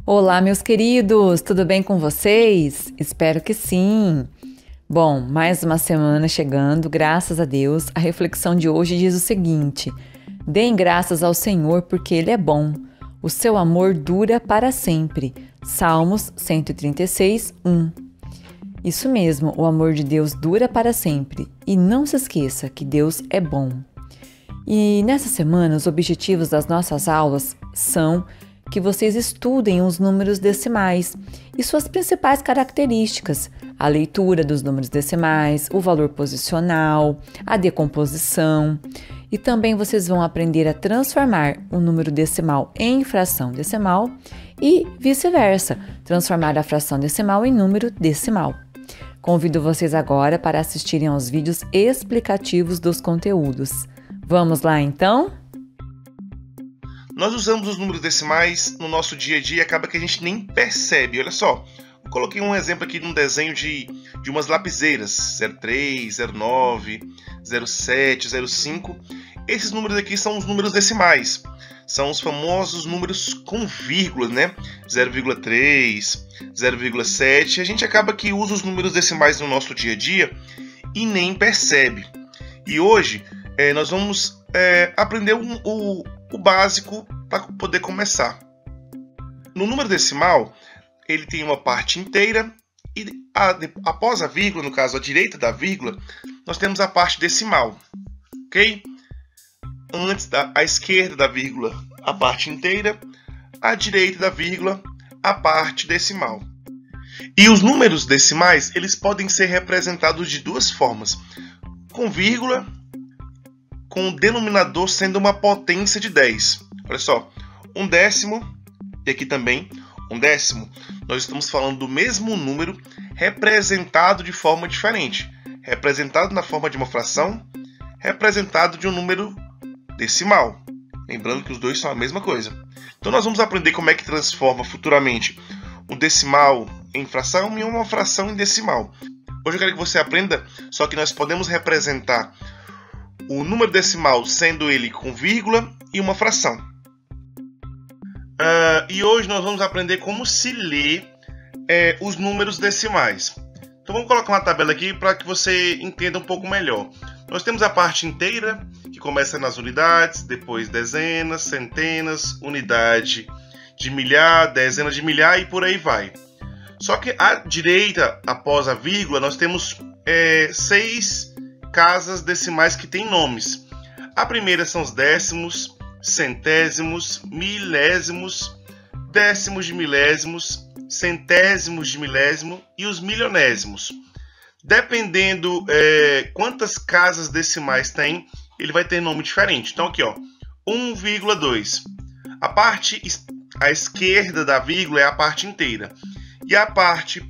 Olá, meus queridos, tudo bem com vocês? Espero que sim. Bom, mais uma semana chegando, graças a Deus. A reflexão de hoje diz o seguinte: deem graças ao Senhor porque Ele é bom. O seu amor dura para sempre. Salmos 136, 1. Isso mesmo, o amor de Deus dura para sempre. E não se esqueça que Deus é bom. E nessa semana, os objetivos das nossas aulas são que vocês estudem os números decimais e suas principais características, a leitura dos números decimais, o valor posicional, a decomposição, e também vocês vão aprender a transformar o número decimal em fração decimal e vice-versa, transformar a fração decimal em número decimal. Convido vocês agora para assistirem aos vídeos explicativos dos conteúdos. Vamos lá então? Nós usamos os números decimais no nosso dia a dia e acaba que a gente nem percebe. Olha só, eu coloquei um exemplo aqui de um desenho de umas lapiseiras, 03, 09, 07, 05. Esses números aqui são os números decimais, são os famosos números com vírgula, né? 0,3, 0,7. A gente acaba que usa os números decimais no nosso dia a dia e nem percebe. E hoje nós vamos aprender o básico para poder começar. No número decimal, ele tem uma parte inteira e após a vírgula, no caso, à direita da vírgula, nós temos a parte decimal, ok? Antes à esquerda da vírgula, a parte inteira, à direita da vírgula, a parte decimal. E os números decimais, eles podem ser representados de duas formas: com vírgula, com o denominador sendo uma potência de 10. Olha só, um décimo, e aqui também um décimo. Nós estamos falando do mesmo número representado de forma diferente. Representado na forma de uma fração, representado de um número decimal. Lembrando que os dois são a mesma coisa. Então nós vamos aprender como é que transforma futuramente um decimal em fração e uma fração em decimal. Hoje eu quero que você aprenda só que nós podemos representar o número decimal sendo ele com vírgula e uma fração. E hoje nós vamos aprender como se lê os números decimais. Então vamos colocar uma tabela aqui para que você entenda um pouco melhor. Nós temos a parte inteira, que começa nas unidades, depois dezenas, centenas, unidade de milhar, dezenas de milhar e por aí vai. Só que à direita, após a vírgula, nós temos 6 casas decimais que têm nomes. A primeira são os décimos, centésimos, milésimos, décimos de milésimos, centésimos de milésimo e os milionésimos. Dependendo quantas casas decimais tem, ele vai ter nome diferente. Então aqui, ó, 1,2. A parte à esquerda da vírgula é a parte inteira. E a parte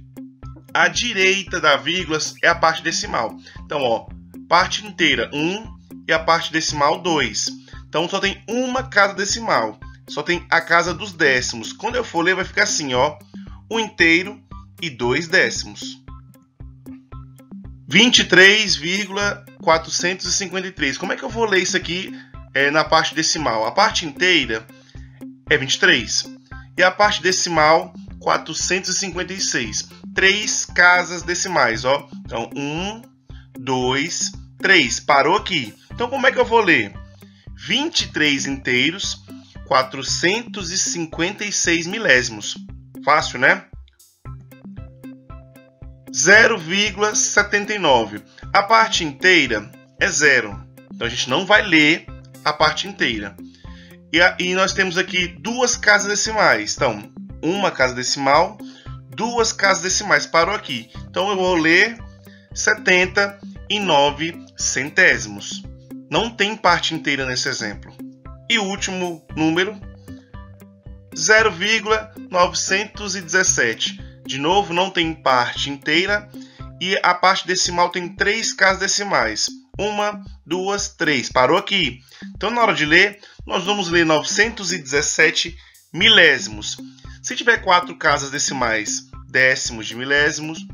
à direita da vírgula é a parte decimal. Então, ó, parte inteira 1 e a parte decimal 2. Então só tem uma casa decimal. Só tem a casa dos décimos. Quando eu for ler vai ficar assim, ó, 1 inteiro e 2 décimos. 23,453. Como é que eu vou ler isso aqui na parte decimal? A parte inteira é 23 e a parte decimal 456. 3 casas decimais, ó. Então 1, 2, 3. Parou aqui. Então como é que eu vou ler? 23 inteiros, 456 milésimos. Fácil, né? 0,79. A parte inteira é 0. Então a gente não vai ler a parte inteira. E nós temos aqui 2 casas decimais. Então, uma casa decimal, 2 casas decimais. Parou aqui. Então eu vou ler 79 centésimos. Não tem parte inteira nesse exemplo. E o último número, 0,917. De novo, não tem parte inteira e a parte decimal tem 3 casas decimais. 1, 2, 3. Parou aqui. Então, na hora de ler, nós vamos ler 917 milésimos. Se tiver 4 casas decimais, décimos de milésimos.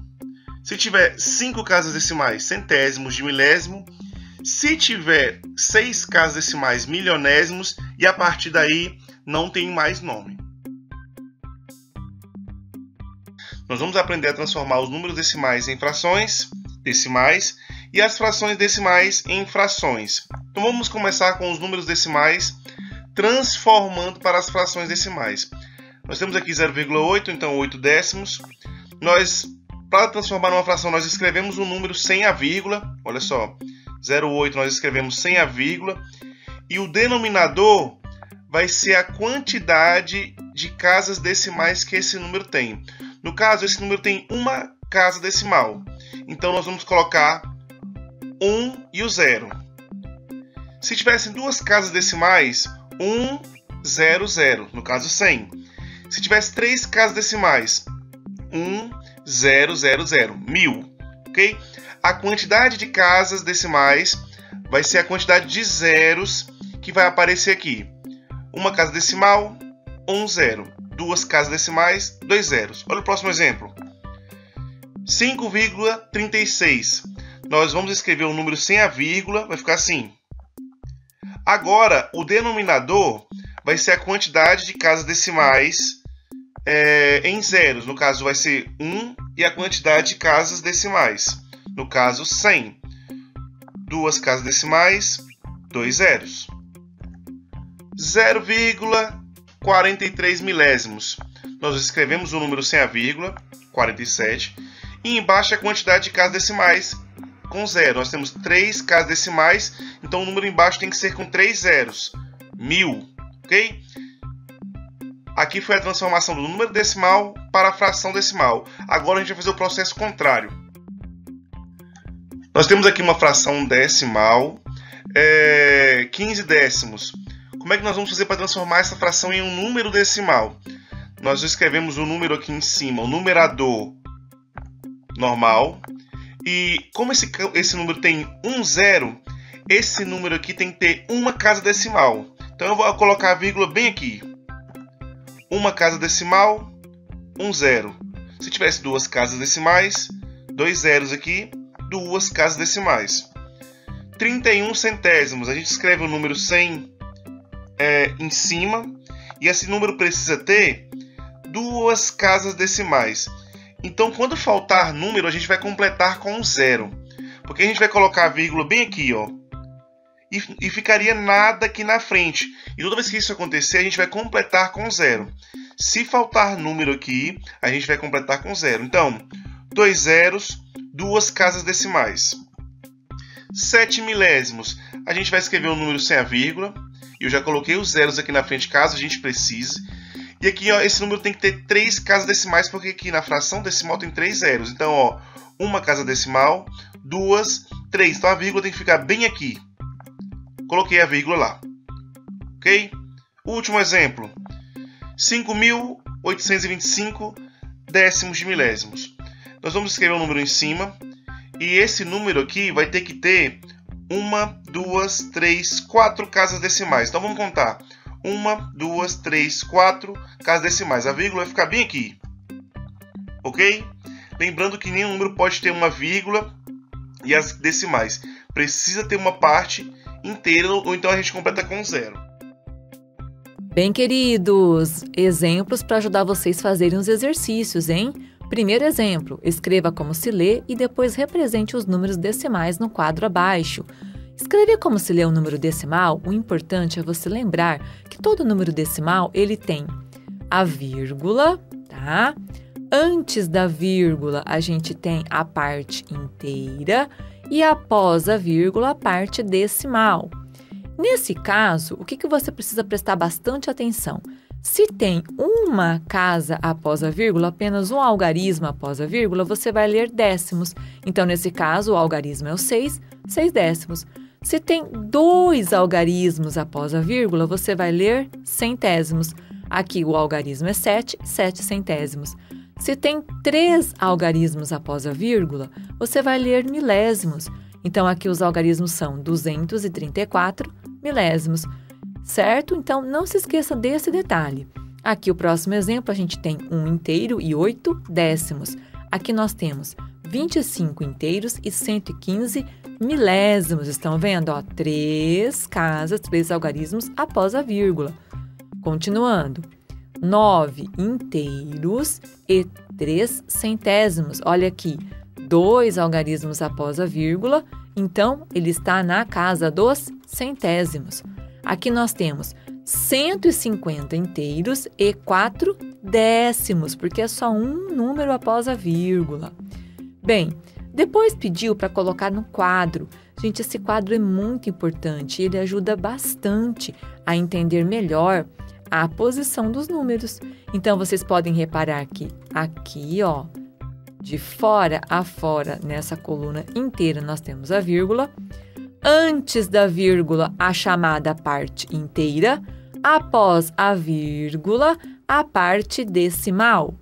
Se tiver 5 casas decimais, centésimos de milésimo. Se tiver 6 casas decimais, milionésimos. E a partir daí não tem mais nome. Nós vamos aprender a transformar os números decimais em frações decimais e as frações decimais em frações. Então vamos começar com os números decimais transformando para as frações decimais. Nós temos aqui 0,8, então 8 décimos. Para transformar numa fração, nós escrevemos o número sem a vírgula. Olha só, 0,8 nós escrevemos sem a vírgula. E o denominador vai ser a quantidade de casas decimais que esse número tem. No caso, esse número tem uma casa decimal. Então, nós vamos colocar 1 e o 0. Se tivessem duas casas decimais, 1, 0, 0, no caso 100. Se tivesse três casas decimais, 1, 0, 0, 0, 1000. Ok? A quantidade de casas decimais vai ser a quantidade de zeros que vai aparecer aqui. Uma casa decimal, 1 zero. Duas casas decimais, 2 zeros. Olha o próximo exemplo. 5,36. Nós vamos escrever o número sem a vírgula, vai ficar assim. Agora, o denominador vai ser a quantidade de casas decimais em zeros. No caso, vai ser 1 e a quantidade de casas decimais. No caso, 100. Duas casas decimais, 2 zeros. 0,43 milésimos. Nós escrevemos o número sem a vírgula, 47. E embaixo a quantidade de casas decimais com zero. Nós temos 3 casas decimais, então o número embaixo tem que ser com 3 zeros. 1000, ok? Aqui foi a transformação do número decimal para a fração decimal. Agora a gente vai fazer o processo contrário. Nós temos aqui uma fração decimal, 15 décimos. Como é que nós vamos fazer para transformar essa fração em um número decimal? Nós escrevemos o número aqui em cima, o numerador normal. E como esse número tem 1 zero, esse número aqui tem que ter uma casa decimal. Então eu vou colocar a vírgula bem aqui. Uma casa decimal, 1 zero. Se tivesse duas casas decimais, 2 zeros aqui, duas casas decimais. 31 centésimos. A gente escreve o número 100 em cima. E esse número precisa ter duas casas decimais. Então, quando faltar número, a gente vai completar com 0. Porque a gente vai colocar a vírgula bem aqui, ó. E ficaria nada aqui na frente. E toda vez que isso acontecer, a gente vai completar com 0. Se faltar número aqui, a gente vai completar com 0. Então, 2 zeros, duas casas decimais. 7 milésimos. A gente vai escrever o número sem a vírgula. E eu já coloquei os zeros aqui na frente, caso a gente precise. E aqui, ó, esse número tem que ter 3 casas decimais, porque aqui na fração decimal tem 3 zeros. Então, ó, uma casa decimal, 2, 3. Então, a vírgula tem que ficar bem aqui. Coloquei a vírgula lá. Ok? Último exemplo. 5.825 décimos de milésimos. Nós vamos escrever um número em cima. E esse número aqui vai ter que ter 1, 2, 3, 4 casas decimais. Então, vamos contar. 1, 2, 3, 4 casas decimais. A vírgula vai ficar bem aqui. Ok? Lembrando que nenhum número pode ter uma vírgula e as decimais. Precisa ter uma parte inteira, ou então a gente completa com 0. Bem, queridos, exemplos para ajudar vocês a fazerem os exercícios, hein? Primeiro exemplo, escreva como se lê e depois represente os números decimais no quadro abaixo. Escrever como se lê um número decimal, o importante é você lembrar que todo número decimal ele tem a vírgula, tá? Antes da vírgula, a gente tem a parte inteira e após a vírgula, a parte decimal. Nesse caso, o que você precisa prestar bastante atenção? Se tem uma casa após a vírgula, apenas um algarismo após a vírgula, você vai ler décimos. Então, nesse caso, o algarismo é o 6 décimos. Se tem 2 algarismos após a vírgula, você vai ler centésimos. Aqui o algarismo é 7 centésimos. Se tem 3 algarismos após a vírgula, você vai ler milésimos. Então, aqui os algarismos são 234 milésimos, certo? Então, não se esqueça desse detalhe. Aqui o próximo exemplo, a gente tem 1 inteiro e 8 décimos. Aqui nós temos 25 inteiros e 115 milésimos. Estão vendo? Ó, 3 casas, 3 algarismos após a vírgula. Continuando. 9 inteiros e 3 centésimos. Olha aqui, 2 algarismos após a vírgula, então ele está na casa dos centésimos. Aqui nós temos 150 inteiros e 4 décimos, porque é só um número após a vírgula. Bem, depois pediu para colocar no quadro. Gente, esse quadro é muito importante, ele ajuda bastante a entender melhor a posição dos números. Então, vocês podem reparar que aqui, ó, de fora a fora, nessa coluna inteira, nós temos a vírgula. Antes da vírgula, a chamada parte inteira. Após a vírgula, a parte decimal.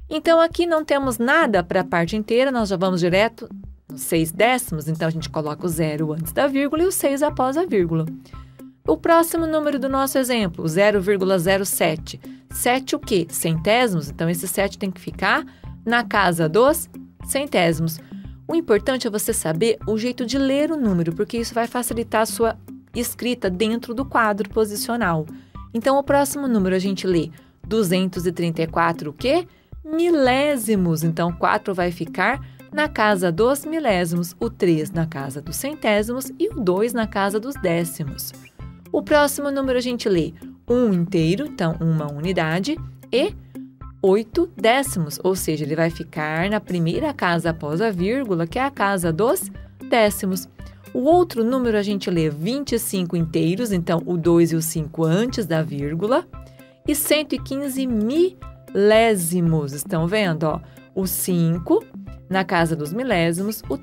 Então, aqui não temos nada para a parte inteira, nós já vamos direto nos 6 décimos. Então, a gente coloca o 0 antes da vírgula e o 6 após a vírgula. O próximo número do nosso exemplo, 0,07. 7 o quê? Centésimos. Então, esse 7 tem que ficar na casa dos centésimos. O importante é você saber o jeito de ler o número, porque isso vai facilitar a sua escrita dentro do quadro posicional. Então, o próximo número a gente lê 234 o quê? Milésimos. Então, 4 vai ficar na casa dos milésimos, o 3 na casa dos centésimos e o 2 na casa dos décimos. O próximo número a gente lê 1 inteiro, então 1 unidade, e 8 décimos, ou seja, ele vai ficar na primeira casa após a vírgula, que é a casa dos décimos. O outro número a gente lê 25 inteiros, então o 2 e o 5 antes da vírgula, e 115 milésimos. Estão vendo? Ó, o 5 na casa dos milésimos, o 1,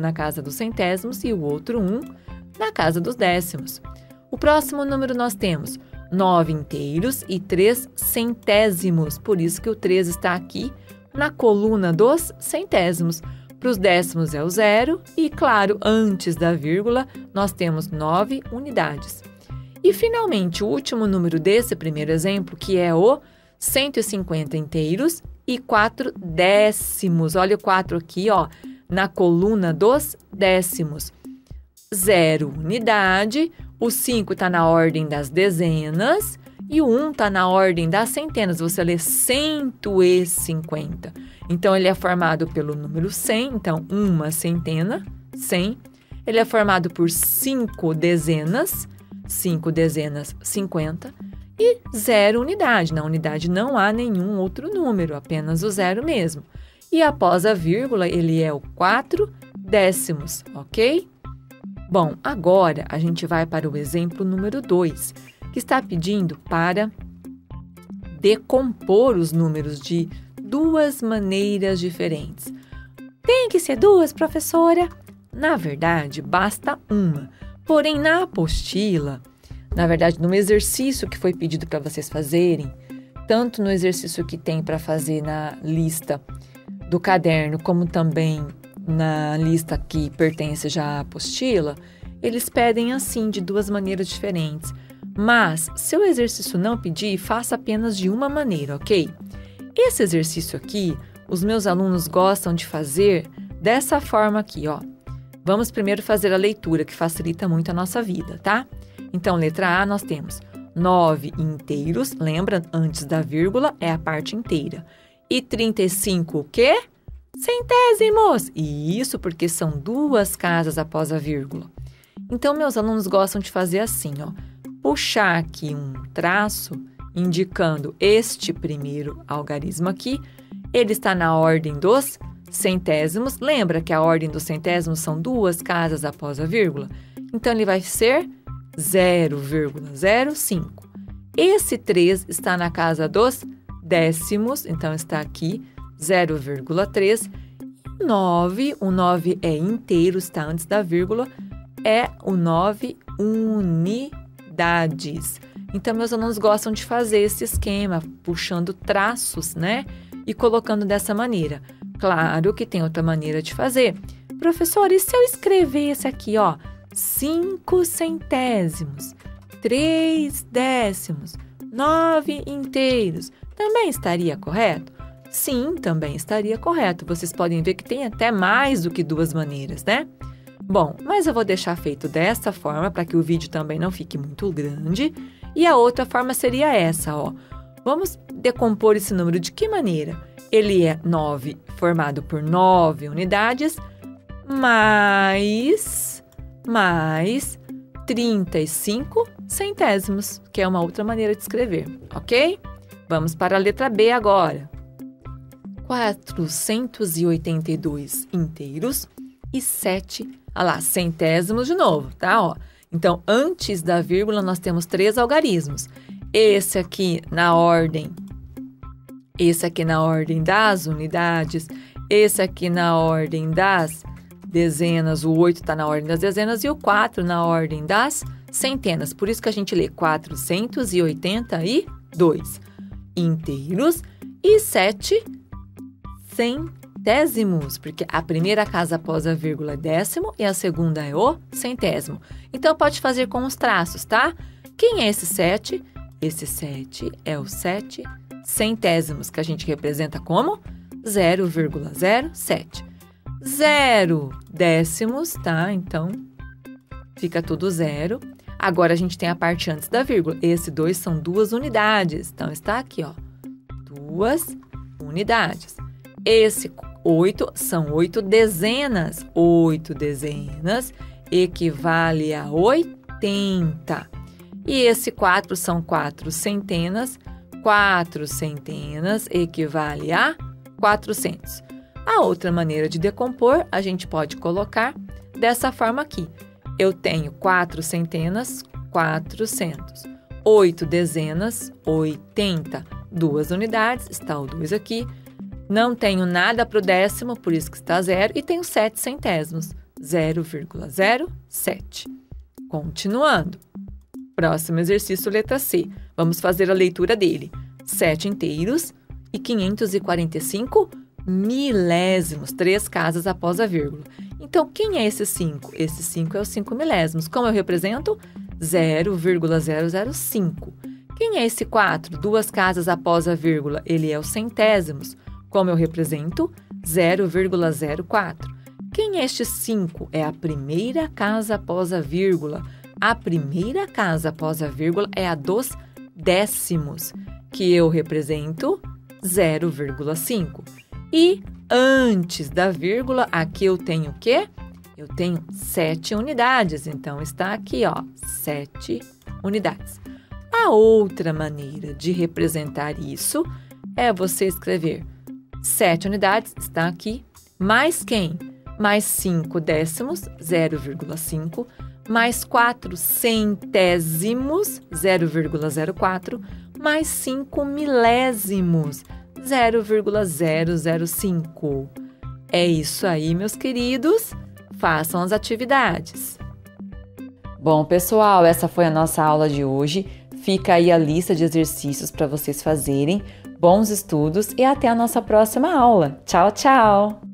na casa dos centésimos e o outro 1 na casa dos décimos. O próximo número nós temos 9 inteiros e 3 centésimos, por isso que o 3 está aqui na coluna dos centésimos. Para os décimos é o 0 e, claro, antes da vírgula, nós temos 9 unidades. E, finalmente, o último número desse primeiro exemplo, que é o 150 inteiros e 4 décimos. Olha o 4 aqui, ó, na coluna dos décimos. 0 unidade, o 5 está na ordem das dezenas e o 1 está na ordem das centenas. Você lê 150. Então, ele é formado pelo número 100, então, uma centena, 100. Ele é formado por 5 dezenas, 50. E 0 unidade. Na unidade não há nenhum outro número, apenas o 0 mesmo. E após a vírgula, ele é o 4 décimos, ok? Bom, agora a gente vai para o exemplo número 2, que está pedindo para decompor os números de 2 maneiras diferentes. Tem que ser 2, professora? Na verdade, basta uma. Porém, na apostila, no exercício que foi pedido para vocês fazerem, tanto no exercício que tem para fazer na lista do caderno, como também na lista que pertence já à apostila, eles pedem assim, de 2 maneiras diferentes. Mas, se o exercício não pedir, faça apenas de uma maneira, ok? Esse exercício aqui, os meus alunos gostam de fazer dessa forma aqui, ó. Vamos primeiro fazer a leitura, que facilita muito a nossa vida, tá? Então, letra A, nós temos 9 inteiros, lembra, antes da vírgula é a parte inteira. E 35 o quê? Centésimos! E isso porque são 2 casas após a vírgula. Então, meus alunos gostam de fazer assim, ó. Puxar aqui um traço indicando este primeiro algarismo aqui. Ele está na ordem dos centésimos. Lembra que a ordem dos centésimos são 2 casas após a vírgula? Então, ele vai ser 0,05. Esse 3 está na casa dos décimos, então está aqui 0,3. O 9 é inteiro, está antes da vírgula, é o 9 unidades. Então, meus alunos gostam de fazer esse esquema, puxando traços, né? E colocando dessa maneira. Claro que tem outra maneira de fazer. Professor, e se eu escrevesse aqui, ó, 5 centésimos, 3 décimos, 9 inteiros, também estaria correto? Sim, também estaria correto. Vocês podem ver que tem até mais do que 2 maneiras, né? Bom, mas eu vou deixar feito dessa forma para que o vídeo também não fique muito grande. E a outra forma seria essa, ó. Vamos decompor esse número de que maneira? Ele é 9 formado por 9 unidades, mais 35 centésimos, que é uma outra maneira de escrever, ok? Vamos para a letra B agora. 482 inteiros e 7, centésimos de novo, tá? Ó. Então, antes da vírgula, nós temos 3 algarismos. Esse aqui na ordem das unidades, esse aqui na ordem das dezenas, o 8 está na ordem das dezenas e o 4 na ordem das centenas. Por isso que a gente lê 482 inteiros e 7 centésimos, porque a primeira casa após a vírgula é décimo e a segunda é o centésimo. Então, pode fazer com os traços, tá? Quem é esse 7? Esse 7 é o 7 centésimos, que a gente representa como 0,07. 0 décimos, tá? Então, fica tudo 0. Agora, a gente tem a parte antes da vírgula. Esse 2 são 2 unidades. Então, está aqui, ó. 2 unidades. Esse 8 são 8 dezenas. 8 dezenas equivale a 80. E esse 4 são 4 centenas. 4 centenas equivale a 400. A outra maneira de decompor, a gente pode colocar dessa forma aqui. Eu tenho 4 centenas, 400. 8 dezenas, 80. 2 unidades, está o 2 aqui. Não tenho nada para o décimo, por isso que está 0. E tenho 7 centésimos, 0,07. Continuando. Próximo exercício, letra C. Vamos fazer a leitura dele. 7 inteiros e 545 milésimos, 3 casas após a vírgula. Então, quem é esse 5? Esse 5 é o 5 milésimos. Como eu represento? 0,005. Quem é esse 4? 2 casas após a vírgula. Ele é o centésimos. Como eu represento? 0,04. Quem é este 5? É a primeira casa após a vírgula. A primeira casa após a vírgula é a dos décimos, que eu represento 0,5. E antes da vírgula, aqui eu tenho o quê? Eu tenho 7 unidades. Então, está aqui, ó, 7 unidades. A outra maneira de representar isso é você escrever 7 unidades, está aqui, mais quem? Mais 5 décimos, 0,5, mais 4 centésimos, 0,04, mais 5 milésimos, 0,005. É isso aí, meus queridos. Façam as atividades. Bom, pessoal, essa foi a nossa aula de hoje. Fica aí a lista de exercícios para vocês fazerem. Bons estudos e até a nossa próxima aula. Tchau, tchau!